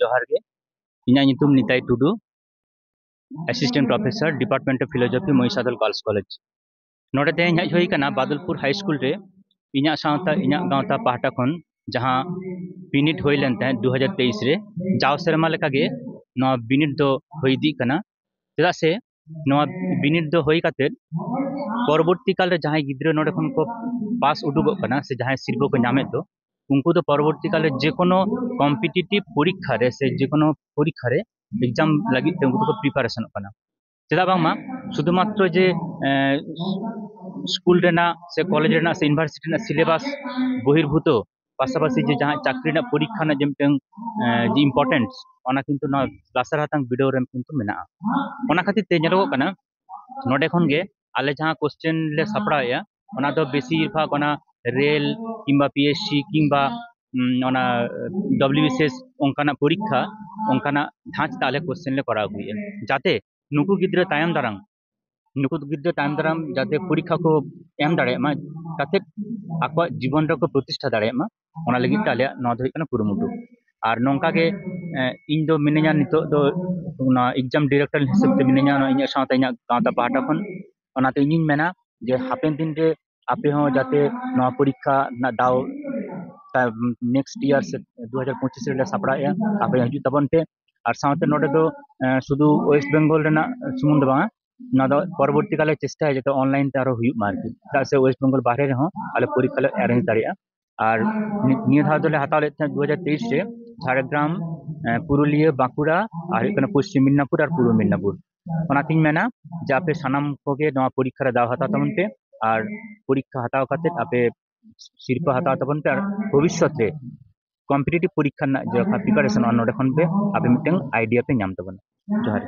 जोहार गे इना नितुम Nitai Tudu assistant professor department of philosophy Moisadal girls college नोडे ते हज हुई कना बादलपुर हाई स्कूल रे इना सावता इना गावता पाहटा खन जहां बिनिट हुई लेन तहे 2023 रे जाव सेरमा लेका गे नो बिनिट दो हुई दी कना चेदा से नो बिनिट दो हुई काते परवर्ती काल रे जहां गिद्रे नोडे खन को पास उडुगो कना से जहां सिरबो को नामे तो उनको तो परवर्ती काले जेकोनो कॉम्पिटिटिव परीक्षा रे से जेकोनो परीक्षा रे एग्जाम लगी ते उनको तो प्रिपारेशन कना चेदा बांगमा शुधुमात्र जे स्कूल रेना से कॉलेज रेना से यूनिवर्सिटी रेना सिलेबास बहिर्भूत पासापासी जे जहां चाकरी ना परीक्षा ना जेमटें जे इम्पोर्टेंस ओना किंतु ना लासर हातंग वीडियो रेम किंतु मेना ओना खातिर ते नेलो कना नोडे खन गे आले जहां क्वेश्चन ले सपड़ाया ओना दो बेसिर भाग ओना रेल किंबा पीएससी किंबा ओना डब्ल्यूबीसीएस ओंकाना परीक्षा ओंकाना धांच ताले क्वेश्चन ले करा हुई है जाते नुकु गिद्रे तायम दाराम नुकु गिद्रे तायम दाराम जाते परीक्षा को एम दाड़े मा काते आको जीवन रे को प्रतिष्ठा दाड़े मा ओना लगी ताले नो धरि कना पुरुमुटु और नौका के इन दो मिनिया नितो दो ना एग्जाम डायरेक्टर हिसाब ते मिनिया इन साथ इन गांता पाटा खन ओनाते इन मेना जे हापेन दिन रे आपे हो जाते नो परीक्षा ना दाव नेक्स्ट ईयर से 2025 रे सापड़ा आपे हजू तबन पे और साथ नोडे दो शुधु वेस्ट बेंगल रेना सुमुंद बा ना दो परवर्ती काले चेष्टा है जो ऑनलाइन तारो हुई मार्केट ता से वेस्ट बेंगल बाहरे रे हो आले परीक्षा ले अरेंज दाड़िया और निय धाव दोले हाताव ले 2023 रे झाड़ग्राम पुरुलिया बांकुड़ा और पश्चिम मिदनापुर और पूर्व मिदनापुर ओनातिन मेना जे आपे सानाम कोगे नवा परीक्षा रे दाव हाता तमन पे और परीक्षा हाताव खातिर आपे शिल्प हाताव तबन पे और भविष्य रे कॉम्पिटिटिव परीक्षा ना जो प्रिपरेशन ऑन नोडे खन पे आपे मिटन आइडिया पे नाम तबन जोहार